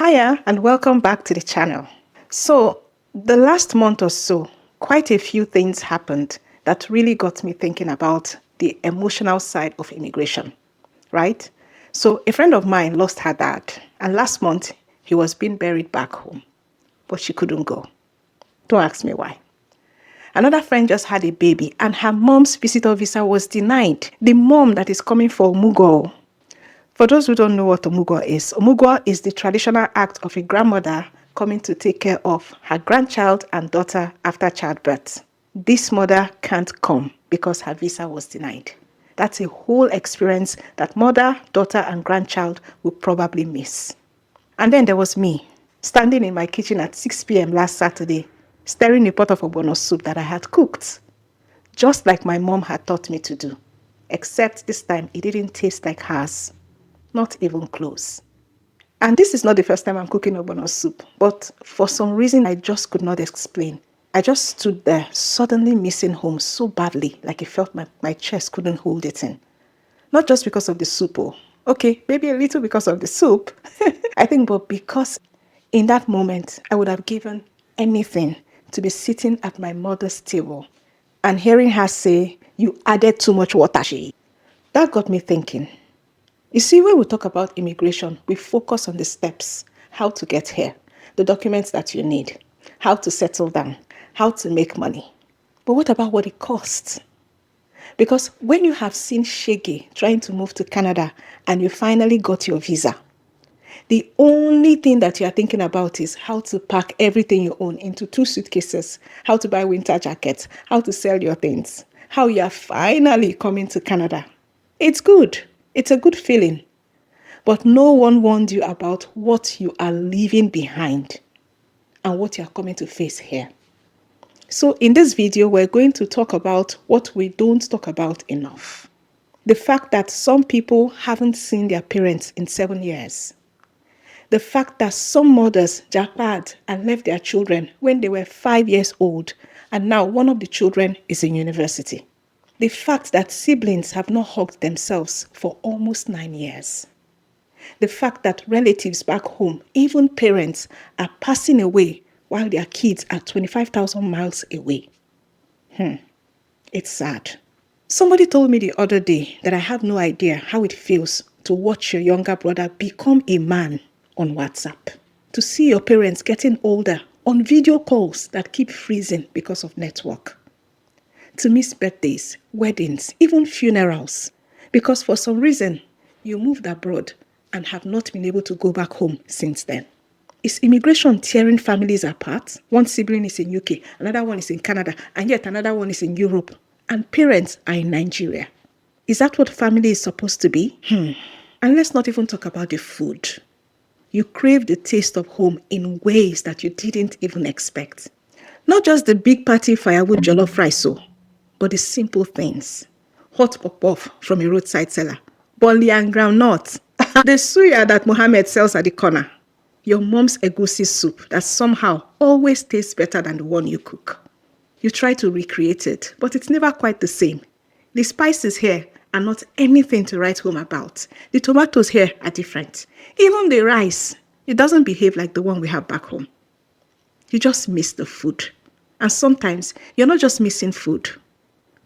Hiya and welcome back to the channel. So, the last month or so, quite a few things happened that really got me thinking about the emotional side of immigration, right? So, a friend of mine lost her dad, and last month he was being buried back home, but she couldn't go. Don't ask me why. Another friend just had a baby, and her mom's visitor visa was denied. The mom that is coming for Mugo. For those who don't know what Omugwo is the traditional act of a grandmother coming to take care of her grandchild and daughter after childbirth. This mother can't come because her visa was denied. That's a whole experience that mother, daughter, and grandchild will probably miss. And then there was me, standing in my kitchen at 6 p.m. last Saturday, stirring a pot of ogbono soup that I had cooked, just like my mom had taught me to do, except this time it didn't taste like hers. Not even close. And this is not the first time I'm cooking ogbono soup, but for some reason I just could not explain. I just stood there, suddenly missing home so badly, like it felt my chest couldn't hold it in. Not just because of the soup, okay, maybe a little because of the soup, I think, but because in that moment I would have given anything to be sitting at my mother's table and hearing her say, "You added too much water." That got me thinking. You see, when we talk about immigration, we focus on the steps, how to get here, the documents that you need, how to settle down, how to make money. But what about what it costs? Because when you have seen Shege trying to move to Canada and you finally got your visa, the only thing that you are thinking about is how to pack everything you own into 2 suitcases, how to buy winter jackets, how to sell your things, how you are finally coming to Canada. It's good. It's a good feeling. But no one warned you about what you are leaving behind and what you are coming to face here. So in this video, we're going to talk about what we don't talk about enough. The fact that some people haven't seen their parents in 7 years. The fact that some mothers jackpot and left their children when they were 5 years old, and now one of the children is in university. The fact that siblings have not hugged themselves for almost 9 years. The fact that relatives back home, even parents, are passing away while their kids are 25,000 miles away. It's sad. Somebody told me the other day that I have no idea how it feels to watch your younger brother become a man on WhatsApp. To see your parents getting older on video calls that keep freezing because of network. To miss birthdays, weddings, even funerals, because for some reason you moved abroad and have not been able to go back home since then. Is immigration tearing families apart? One sibling is in UK, another one is in Canada, and yet another one is in Europe, and parents are in Nigeria. Is that what family is supposed to be? And let's not even talk about the food. You crave the taste of home in ways that you didn't even expect. Not just the big party firewood jollof rice, but the simple things. Hot puff from a roadside seller, barley and groundnut, the suya that Mohammed sells at the corner, your mom's egusi soup that somehow always tastes better than the one you cook. You try to recreate it, but it's never quite the same. The spices here are not anything to write home about. The tomatoes here are different. Even the rice, it doesn't behave like the one we have back home. You just miss the food. And sometimes you're not just missing food.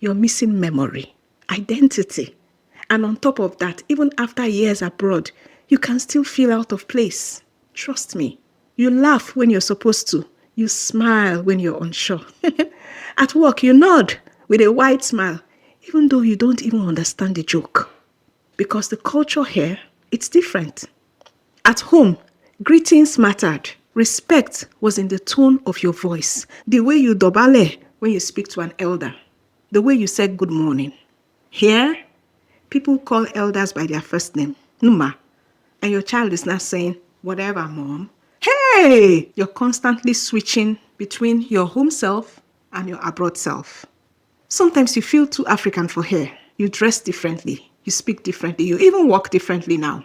You're missing memory, identity. And on top of that, even after years abroad, you can still feel out of place. Trust me. You laugh when you're supposed to. You smile when you're unsure. At work, you nod with a wide smile, even though you don't even understand the joke. Because the culture here, it's different. At home, greetings mattered. Respect was in the tone of your voice, the way you dobale when you speak to an elder, the way you said good morning. Here, people call elders by their first name, Numa, and your child is not saying, whatever, mom. Hey! You're constantly switching between your home self and your abroad self. Sometimes you feel too African for here. You dress differently. You speak differently. You even walk differently now.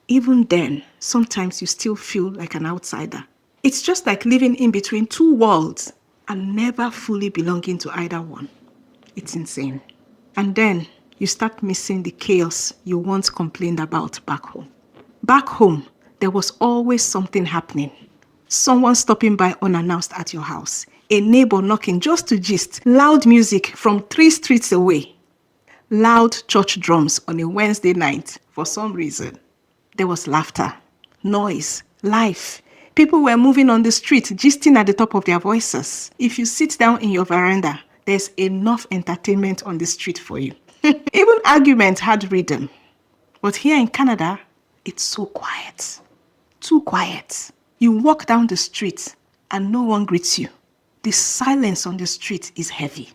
Even then, sometimes you still feel like an outsider. It's just like living in between 2 worlds and never fully belonging to either one. It's insane. And then you start missing the chaos you once complained about back home. Back home, there was always something happening. Someone stopping by unannounced at your house. A neighbor knocking just to gist. Loud music from 3 streets away. Loud church drums on a Wednesday night for some reason. There was laughter, noise, life. People were moving on the street, gisting at the top of their voices. If you sit down in your veranda, there's enough entertainment on the street for you. Even arguments had rhythm. But here in Canada, it's so quiet. Too quiet. You walk down the street and no one greets you. The silence on the street is heavy.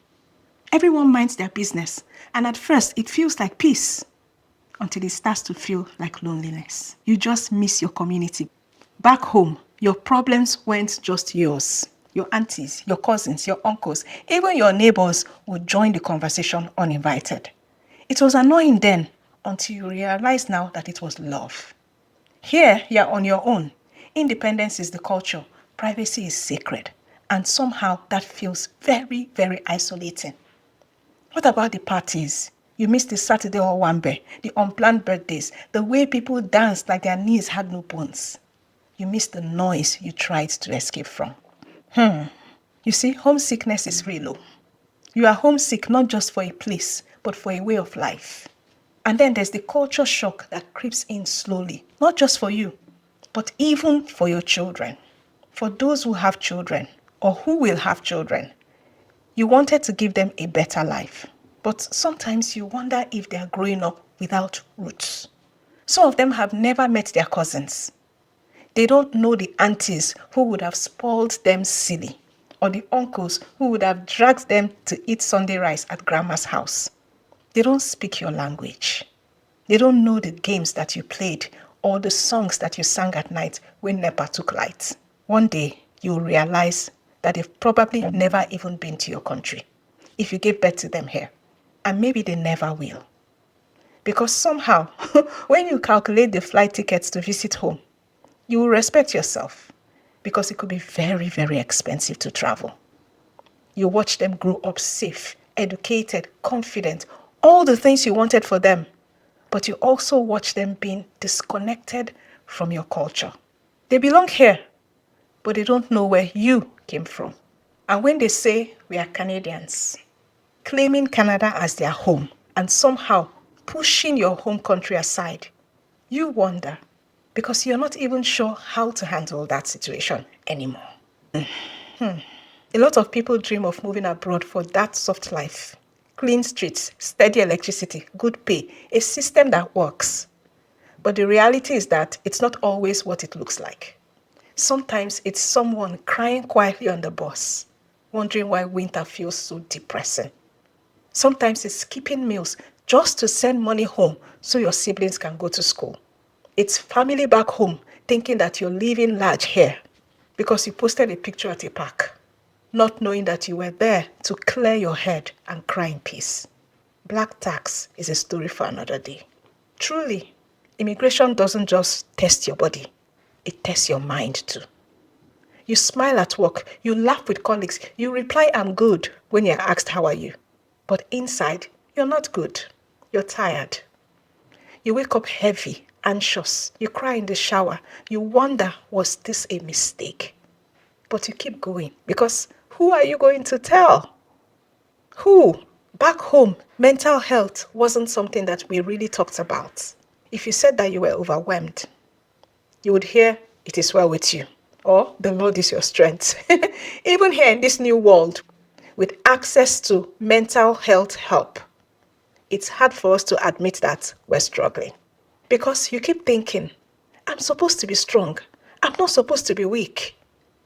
Everyone minds their business, and at first it feels like peace until it starts to feel like loneliness. You just miss your community. Back home, your problems weren't just yours. Your aunties, your cousins, your uncles, even your neighbors would join the conversation uninvited. It was annoying then until you realize now that it was love. Here, you're on your own. Independence is the culture. Privacy is sacred. And somehow that feels very, very isolating. What about the parties? You missed the Saturday or Wambe, the unplanned birthdays, the way people danced like their knees had no bones. You missed the noise you tried to escape from. You see, homesickness is real. You are homesick not just for a place, but for a way of life. And then there's the culture shock that creeps in slowly, not just for you, but even for your children. For those who have children, or who will have children, you wanted to give them a better life. But sometimes you wonder if they are growing up without roots. Some of them have never met their cousins. They don't know the aunties who would have spoiled them silly, or the uncles who would have dragged them to eat Sunday rice at grandma's house. They don't speak your language. They don't know the games that you played or the songs that you sang at night when NEPA took light. One day, you'll realize that they've probably never even been to your country if you gave birth to them here. And maybe they never will. Because somehow, when you calculate the flight tickets to visit home, you will respect yourself because it could be very, very expensive to travel. You watch them grow up safe, educated, confident, all the things you wanted for them. But you also watch them being disconnected from your culture. They belong here, but they don't know where you came from. And when they say we are Canadians, claiming Canada as their home and somehow pushing your home country aside, you wonder because you're not even sure how to handle that situation anymore. A lot of people dream of moving abroad for that soft life. Clean streets, steady electricity, good pay, a system that works. But the reality is that it's not always what it looks like. Sometimes it's someone crying quietly on the bus, wondering why winter feels so depressing. Sometimes it's skipping meals just to send money home so your siblings can go to school. It's family back home thinking that you're living large here because you posted a picture at a park, not knowing that you were there to clear your head and cry in peace. Black tax is a story for another day. Truly, immigration doesn't just test your body, it tests your mind too. You smile at work, you laugh with colleagues, you reply, "I'm good," when you're asked, "How are you?" But inside, you're not good. You're tired. You wake up heavy, anxious. You cry in the shower. You wonder, was this a mistake? But you keep going because who are you going to tell? Who? Back home, mental health wasn't something that we really talked about. If you said that you were overwhelmed, you would hear, "It is well with you," or "The Lord is your strength." Even here in this new world, with access to mental health help, it's hard for us to admit that we're struggling. Because you keep thinking, "I'm supposed to be strong. I'm not supposed to be weak."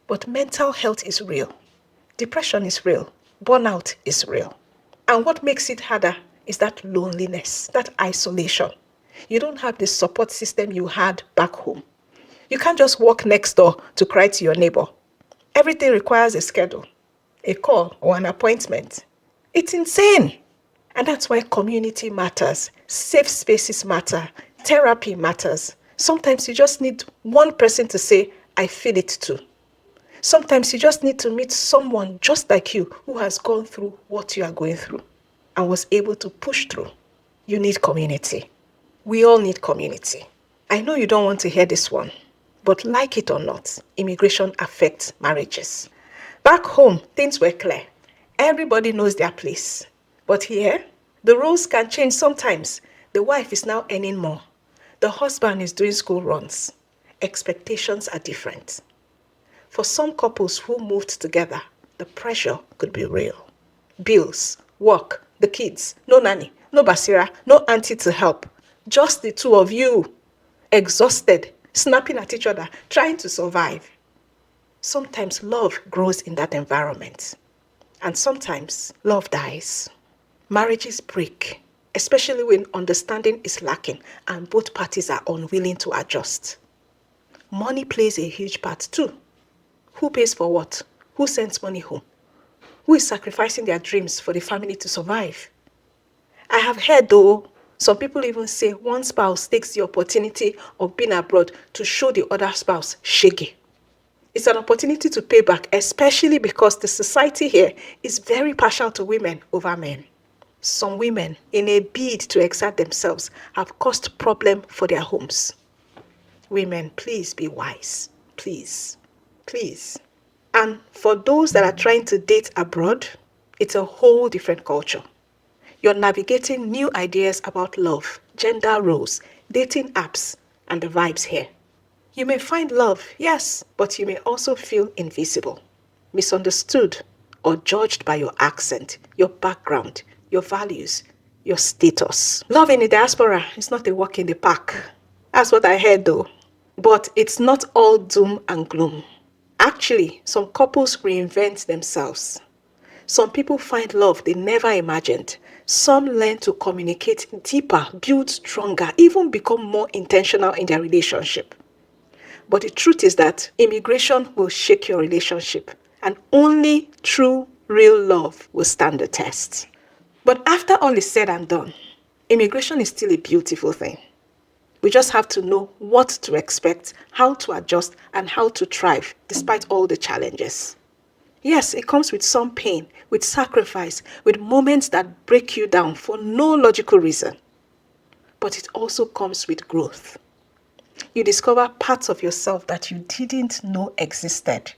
But mental health is real. Depression is real. Burnout is real. And what makes it harder is that loneliness, that isolation. You don't have the support system you had back home. You can't just walk next door to cry to your neighbor. Everything requires a schedule, a call, or an appointment. It's insane. And that's why community matters. Safe spaces matter. Therapy matters. Sometimes you just need one person to say, "I feel it too." Sometimes you just need to meet someone just like you who has gone through what you are going through and was able to push through. You need community. We all need community. I know you don't want to hear this one, But like it or not, immigration affects marriages. Back home, things were clear. Everybody knows their place. But here, the roles can change sometimes. The wife is now earning more. The husband is doing school runs. Expectations are different. For some couples who moved together, the pressure could be real. Bills, work, the kids, no nanny, no basira, no auntie to help. Just the two of you, exhausted, snapping at each other, trying to survive. Sometimes love grows in that environment. And sometimes love dies. Marriages break, especially when understanding is lacking and both parties are unwilling to adjust. Money plays a huge part too. Who pays for what? Who sends money home? Who is sacrificing their dreams for the family to survive? I have heard though, some people even say one spouse takes the opportunity of being abroad to show the other spouse shege. It's an opportunity to pay back, especially because the society here is very partial to women over men. Some women, in a bid to exert themselves, have caused problem for their homes. Women, please be wise. Please. Please. And for those that are trying to date abroad, it's a whole different culture. You're navigating new ideas about love, gender roles, dating apps, and the vibes here. You may find love, yes, but you may also feel invisible, misunderstood, or judged by your accent, your background, your values, your status. Love in the diaspora is not a walk in the park. That's what I heard though. But it's not all doom and gloom. Actually, some couples reinvent themselves. Some people find love they never imagined. Some learn to communicate deeper, build stronger, even become more intentional in their relationship. But the truth is that immigration will shake your relationship, and only true, real love will stand the test. But after all is said and done, immigration is still a beautiful thing. We just have to know what to expect, how to adjust, and how to thrive despite all the challenges. Yes, it comes with some pain, with sacrifice, with moments that break you down for no logical reason. But it also comes with growth. You discover parts of yourself that you didn't know existed.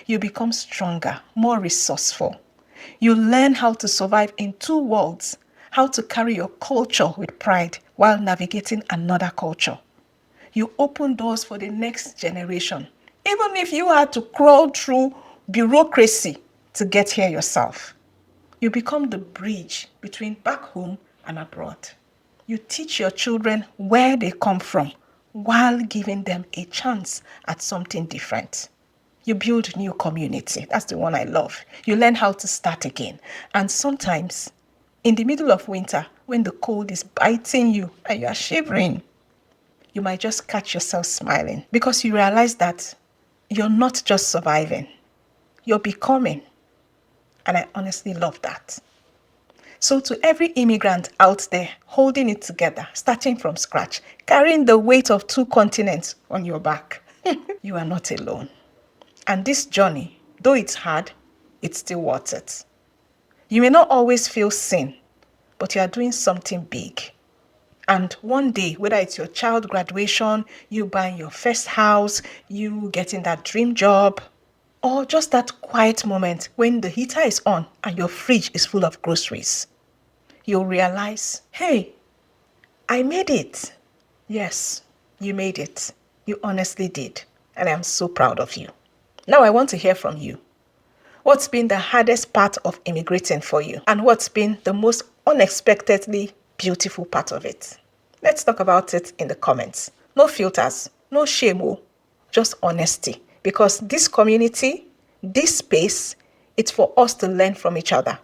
You become stronger, more resourceful. You learn how to survive in two worlds, how to carry your culture with pride while navigating another culture. You open doors for the next generation, even if you had to crawl through bureaucracy to get here yourself. You become the bridge between back home and abroad. You teach your children where they come from while giving them a chance at something different. You build new community. That's the one I love. You learn how to start again. And sometimes, in the middle of winter, when the cold is biting you and you are shivering, you might just catch yourself smiling because you realize that you're not just surviving, you're becoming. And I honestly love that. So to every immigrant out there holding it together, starting from scratch, carrying the weight of 2 continents on your back, you are not alone. And this journey, though it's hard, it's still worth it. You may not always feel seen, but you are doing something big. And one day, whether it's your child graduation, you buying your first house, you getting that dream job, or just that quiet moment when the heater is on and your fridge is full of groceries, you'll realize, hey, I made it. Yes, you made it. You honestly did. And I'm so proud of you. Now I want to hear from you. What's been the hardest part of immigrating for you? And what's been the most unexpectedly beautiful part of it? Let's talk about it in the comments. No filters, no shame, just honesty. Because this community, this space, it's for us to learn from each other.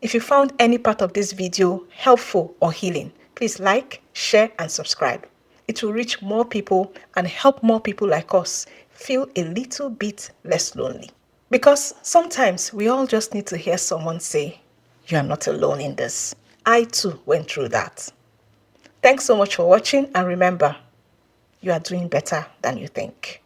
If you found any part of this video helpful or healing, please like, share, and subscribe. It will reach more people and help more people like us feel a little bit less lonely. Because sometimes we all just need to hear someone say, you are not alone in this. I too went through that. Thanks so much for watching, and remember, you are doing better than you think.